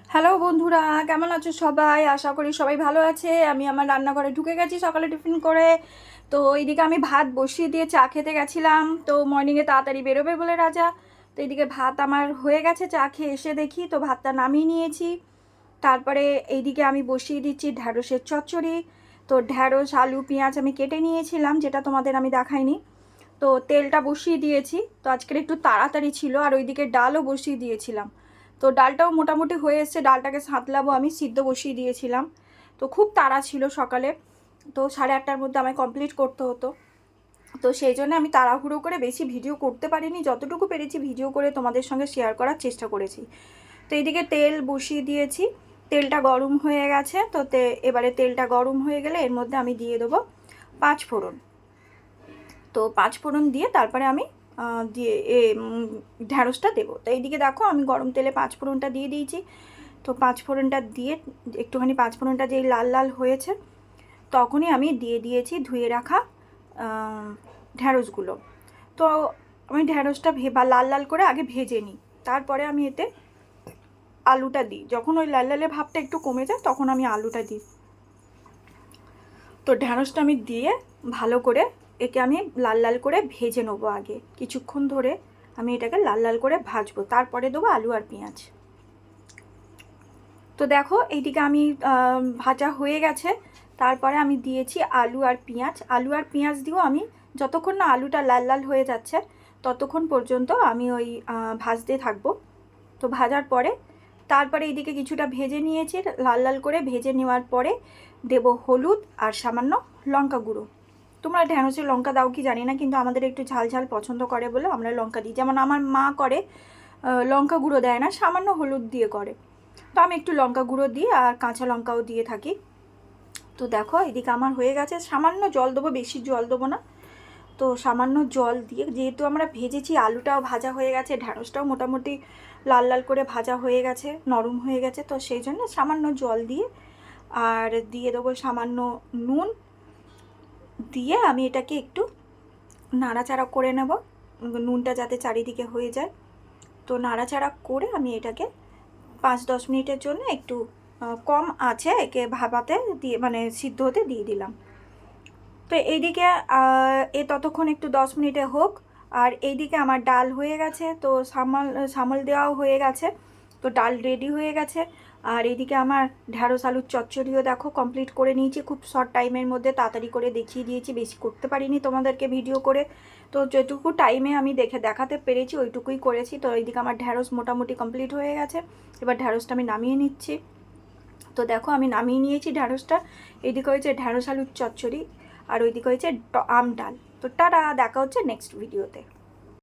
Hello বন্ধুরা, কেমন আছো সবাই? আশা করি সবাই ভালো আছে। আমি আমার রান্নাঘরে ঢুকে গেছি সকালে টিফিন করে। তো এইদিকে আমি ভাত বসিয়ে দিয়ে চা খেতে গেছিলাম। তো মর্নিংয়ে তাড়াতাড়ি বেরোবে বলে রাজা। তো এইদিকে ভাত আমার হয়ে গেছে, চা খেয়ে এসে দেখি তো ভাতটা নামিয়ে নিয়েছি। তারপরে এইদিকে আমি বসিয়ে দিচ্ছি ঢ্যাঁড়সের চচ্চড়ি। তো ঢ্যাঁড়স, আলু, পেঁয়াজ আমি কেটে নিয়েছিলাম, যেটা তোমাদের আমি দেখাইনি। তো তেলটা বসিয়ে দিয়েছি। তো আজকের একটু তাড়াতাড়ি ছিল, আর ওইদিকে ডালও বসিয়ে দিয়েছিলাম। তো ডালটাও মোটামুটি হয়ে এসছে, ডালটাকে সাঁতলাবো আমি, সিদ্ধ বসিয়ে দিয়েছিলাম। তো খুব তাড়া ছিল সকালে, তো 8:30টার মধ্যে আমায় কমপ্লিট করতে হতো। তো সেই জন্য আমি তাড়াহুড়ো করে বেশি ভিডিও করতে পারিনি, যতটুকু পেরেছি ভিডিও করে তোমাদের সঙ্গে শেয়ার করার চেষ্টা করেছি। তো এইদিকে তেল বসিয়ে দিয়েছি, তেলটা গরম হয়ে গেছে। তো এবারে তেলটা গরম হয়ে গেলে এর মধ্যে আমি দিয়ে দেবো 5 ফোড়ন। তো 5 ফোড়ন দিয়ে তারপরে আমি দিয়ে ঢ্যাঁড়সটা দেবো। তো এইদিকে দেখো আমি গরম তেলে 5 ফোড়নটা দিয়ে দিয়েছি। তো 5 ফোড়নটা দিয়ে একটুখানি 5 ফোড়নটা যেই লাল লাল হয়েছে, তখনই আমি দিয়ে দিয়েছি ধুয়ে রাখা ঢ্যাঁড়সগুলো। তো আমি ঢ্যাঁড়সটা লাল লাল করে আগে ভেজে নিই, তারপরে আমি এতে আলুটা দিই। যখন ওই লাল লালে ভাবটা একটু কমে যায় তখন আমি আলুটা দিই। তো ঢ্যাঁড়সটা আমি দিয়ে ভালো করে একে আমি লাল লাল করে ভেজে নেবো। আগে কিছুক্ষণ ধরে আমি এটাকে লাল লাল করে ভাজবো, তারপরে দেবো আলু আর পেঁয়াজ। তো দেখো এইদিকে আমি ভাজা হয়ে গেছে। তারপরে আমি দিয়েছি আলু আর পেঁয়াজ। আলু আর পেঁয়াজ দিয়েও আমি যতক্ষণ না আলুটা লাল লাল হয়ে যাচ্ছে ততক্ষণ পর্যন্ত আমি ওই ভাজতে থাকবো। তো ভাজার পরে তারপরে এইদিকে কিছুটা ভেজে নিয়েছি, লাল লাল করে ভেজে নেওয়ার পরে দেব হলুদ আর সামান্য লঙ্কা গুঁড়ো। তোমরা ঢ্যাঁড়সে লঙ্কা দাও কি জানি না, কিন্তু আমাদের একটু ঝাল ঝাল পছন্দ করে বলে আমরা লঙ্কা দিই। যেমন আমার মা করে, লঙ্কা গুঁড়ো দেয় না, সামান্য হলুদ দিয়ে করে। তো আমি একটু লঙ্কা গুঁড়ো দিই আর কাঁচা লঙ্কাও দিয়ে থাকি। তো দেখো এদিকে আমার হয়ে গেছে, সামান্য জল দেবো, বেশি জল দেবো না। তো সামান্য জল দিয়ে, যেহেতু আমরা ভেজেছি, আলুটাও ভাজা হয়ে গেছে, ঢ্যাঁড়সটাও মোটামুটি লাল লাল করে ভাজা হয়ে গেছে, নরম হয়ে গেছে, তো সেই জন্য সামান্য জল দিয়ে আর দিয়ে দেবো সামান্য নুন দিয়ে আমি এটাকে একটু নাড়াচাড়া করে নেব, নুনটা যাতে চারিদিকে হয়ে যায়। তো নাড়াচাড়া করে আমি এটাকে 5-10 মিনিটের জন্য একটু কম আছে একে ভাপাতে দিয়ে, মানে সিদ্ধ হতে দিয়ে দিলাম। তো এইদিকে ততক্ষণ একটু 10 মিনিটে হোক। আর এইদিকে আমার ডাল হয়ে গেছে, তো সামাল দেওয়াও হয়ে গেছে। তো ডাল রেডি হয়ে গেছে। আর এইদিকে আমার ঢ্যাঁড়স আলুর চচ্চড়িও দেখো কমপ্লিট করে নিয়েছি, খুব শর্ট টাইমের মধ্যে তাড়াতাড়ি করে দেখিয়ে দিয়েছি, বেশি করতে পারিনি তোমাদেরকে ভিডিও করে। তো যেটুকু টাইমে আমি দেখাতে পেরেছি ওইটুকুই করেছি। তো এইদিকে আমার ঢ্যাঁড়স মোটামুটি কমপ্লিট হয়ে গেছে। এবার ঢ্যাঁড়সটা আমি নামিয়ে নিচ্ছি। তো দেখো আমি নামিয়ে নিয়েছি ঢ্যাঁড়সটা। এইদিকে হয়েছে ঢ্যাঁড়স আলুর চচ্চড়ি, আর ওইদিকে হয়েছে আম ডাল। তো টাটা, দেখা হচ্ছে নেক্সট ভিডিওতে।